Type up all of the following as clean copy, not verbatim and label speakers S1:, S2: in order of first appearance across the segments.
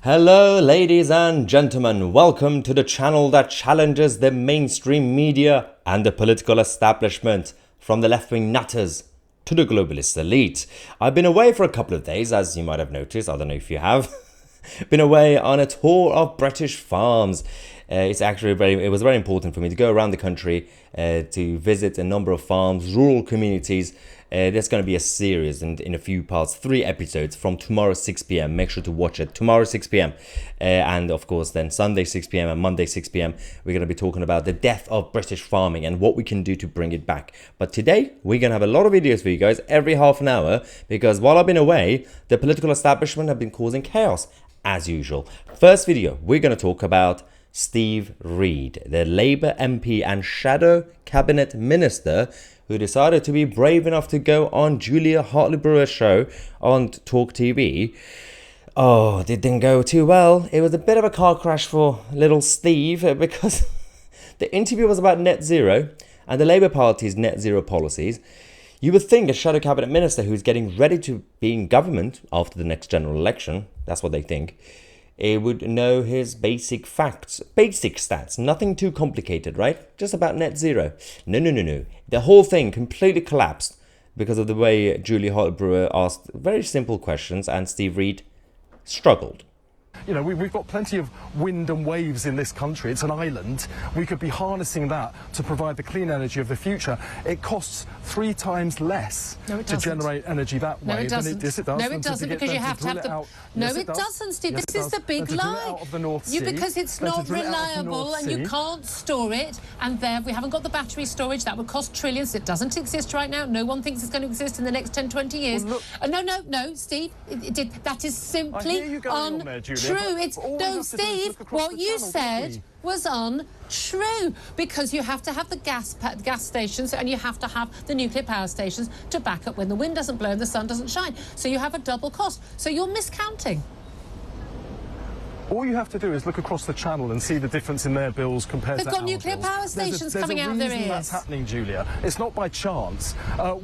S1: Hello, ladies and gentlemen. Welcome to the channel that challenges the mainstream media and the political establishment, from the left-wing nutters to the globalist elite. I've been away for a couple of days, as you might have noticed. I don't know if you have. Been away on a tour of British farms. It was very important for me to go around the country to visit a number of farms, rural communities. There's going to be a series in a few parts, 3 episodes from tomorrow 6 p.m. Make sure to watch it tomorrow 6 p.m. And of course then Sunday 6 p.m. and Monday 6 p.m. we're going to be talking about the death of British farming and what we can do to bring it back. But today we're going to have a lot of videos for you guys every half an hour, because while I've been away, the political establishment have been causing chaos as usual. First video, we're going to talk about Steve Reid, the Labour MP and shadow cabinet minister, who decided to be brave enough to go on Julia Hartley-Brewer's show on Talk TV. Oh, it didn't go too well. It was a bit of a car crash for little Steve, because the interview was about net zero and the Labour Party's net zero policies. You would think a shadow cabinet minister who's getting ready to be in government after the next general election, that's what they think, would know his basic facts, basic stats, nothing too complicated, right? Just about net zero. No. The whole thing completely collapsed because of the way Julie Hartley-Brewer asked very simple questions and Steve Reid struggled.
S2: You know, we've got plenty of wind and waves in this country. It's an island. We could be harnessing that to provide the clean energy of the future. It costs 3 times less to generate energy that way.
S3: No, it doesn't.
S2: Yes, it does.
S3: No, it doesn't, because you have to have the... No, it doesn't, Steve. This is the big lie. Because it's not reliable and you can't store it. And there, we haven't got the battery storage. That would cost trillions. It doesn't exist right now. No one thinks it's going to exist in the next 10, 20 years.
S2: Well,
S3: no, Steve. That is simply untrue. No, Steve, what you said was untrue, because you have to have the gas stations and you have to have the nuclear power stations to back up when the wind doesn't blow and the sun doesn't shine. So you have a double cost. So you're miscounting.
S2: All you have to do is look across the channel and see the difference in their bills compared to our bills.
S3: They've got nuclear power stations coming out of their ears.
S2: There's a reason that's happening, Julia. It's not by chance.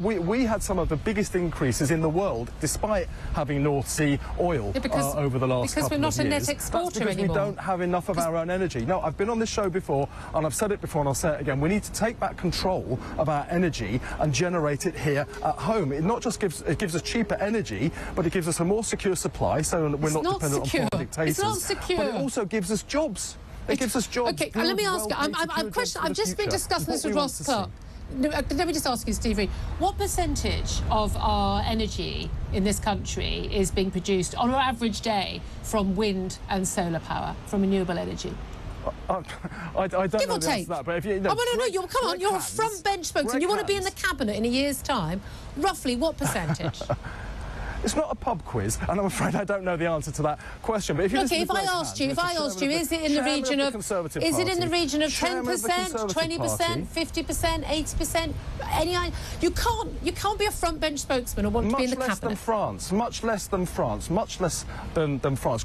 S2: We had some of the biggest increases in the world, despite having North Sea oil over the last couple of years.
S3: Because we're not a net exporter anymore.
S2: That's because we don't have enough of our own energy. No, I've been on this show before, and I've said it before, and I'll say it again. We need to take back control of our energy and generate it here at home. It not just gives us cheaper energy, but it gives us a more secure supply, so we're not dependent on foreign dictators.
S3: It's not secure.
S2: But it also gives us jobs. It gives us jobs.
S3: Okay, let me ask you. I've just been discussing this with Ross Clark. Let me just ask you, Steve Reid, what percentage of our energy in this country is being produced on an average day from wind and solar power, from renewable energy?
S2: I don't know the answer to that, but if you... No,
S3: come on, you're a front bench spokesman. You want to be in the cabinet in a year's time. Roughly what percentage?
S2: It's not a pub quiz, and I'm afraid I don't know the answer to that question. But if
S3: I asked you, is it in the region of 10%, 20%, 50%, 80%? You can't be a front bench spokesman or want to be in the cabinet.
S2: Much less than France.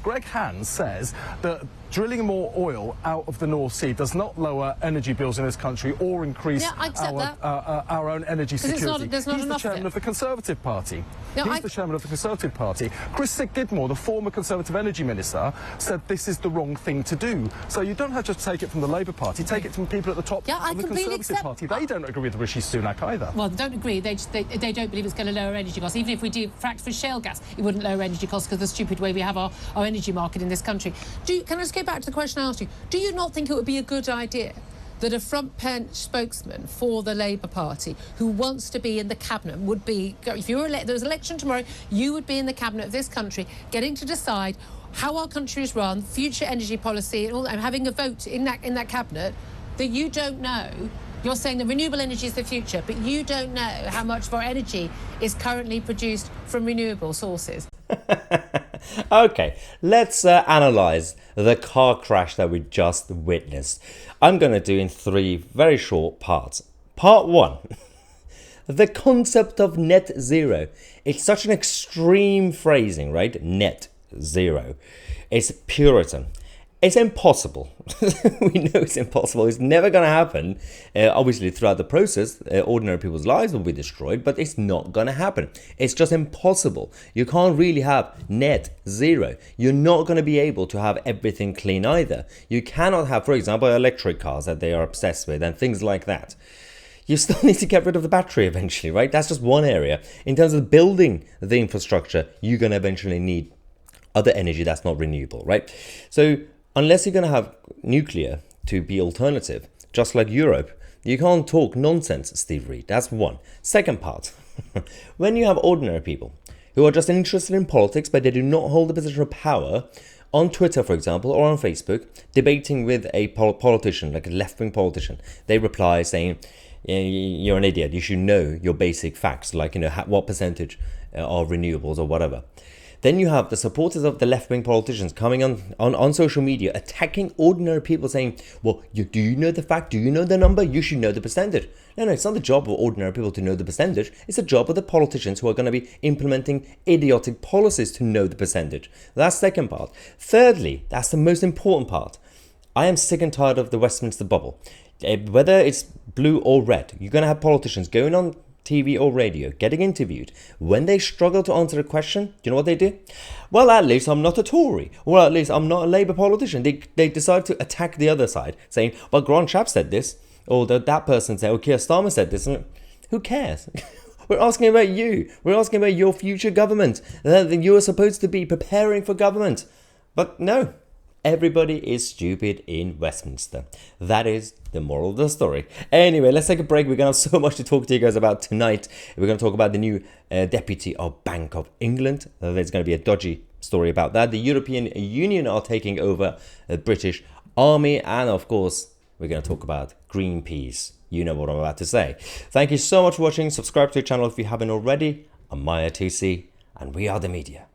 S2: Greg Hands says that drilling more oil out of the North Sea does not lower energy bills in this country or increase our own energy security.
S3: He's the
S2: chairman of the Conservative Party. He's the chairman of the Conservative Party. Chris Sigidmore, the former Conservative Energy Minister, said this is the wrong thing to do. So you don't have to take it from the Labour Party, take it from people at the top of the Conservative Party. They don't agree with Rishi Sunak either.
S3: Well, they don't agree. They don't believe it's going to lower energy costs. Even if we do frack for shale gas, it wouldn't lower energy costs because of the stupid way we have our energy market in this country. Can I just go back to the question I asked you? Do you not think it would be a good idea that a front bench spokesman for the Labour Party who wants to be in the cabinet would be, if there was an election tomorrow, you would be in the cabinet of this country, getting to decide how our country is run, future energy policy, and having a vote in that cabinet that you don't know? You're saying that renewable energy is the future, but you don't know how much of our energy is currently produced from renewable sources.
S1: Okay, let's analyse the car crash that we just witnessed. I'm going to do in 3 very short parts. Part 1, the concept of net zero. It's such an extreme phrasing, right? Net zero. It's Puritan. It's impossible. We know it's impossible. It's never going to happen. Obviously, throughout the process, ordinary people's lives will be destroyed, but it's not going to happen. It's just impossible. You can't really have net zero. You're not going to be able to have everything clean either. You cannot have, for example, electric cars that they are obsessed with and things like that. You still need to get rid of the battery eventually, right? That's just one area. In terms of building the infrastructure, you're going to eventually need other energy that's not renewable, right? So unless you're going to have nuclear to be alternative, just like Europe, you can't talk nonsense, Steve Reed. That's one. Second part, when you have ordinary people who are just interested in politics, but they do not hold a position of power, on Twitter, for example, or on Facebook, debating with a politician, like a left-wing politician, they reply saying, you're an idiot, you should know your basic facts, like, what percentage are renewables or whatever. Then you have the supporters of the left-wing politicians coming on social media, attacking ordinary people, saying, well, do you know the fact? Do you know the number? You should know the percentage. No, it's not the job of ordinary people to know the percentage. It's the job of the politicians who are going to be implementing idiotic policies to know the percentage. That's the second part. Thirdly, that's the most important part. I am sick and tired of the Westminster bubble. Whether it's blue or red, you're going to have politicians going on TV or radio, getting interviewed. When they struggle to answer a question, do you know what they do? Well, at least I'm not a Tory. Well, at least I'm not a Labour politician. They decide to attack the other side, saying, well, Grant Shapps said this, or that person said, Keir Starmer said this. And who cares? We're asking about you. We're asking about your future government. You are supposed to be preparing for government. But no. Everybody is stupid in Westminster. That is the moral of the story. Anyway, let's take a break. We're going to have so much to talk to you guys about tonight. We're going to talk about the new deputy of Bank of England. There's going to be a dodgy story about that. The European Union are taking over the British Army. And of course, we're going to talk about Greenpeace. You know what I'm about to say. Thank you so much for watching. Subscribe to the channel if you haven't already. I'm Mahyar Tousi, and we are the media.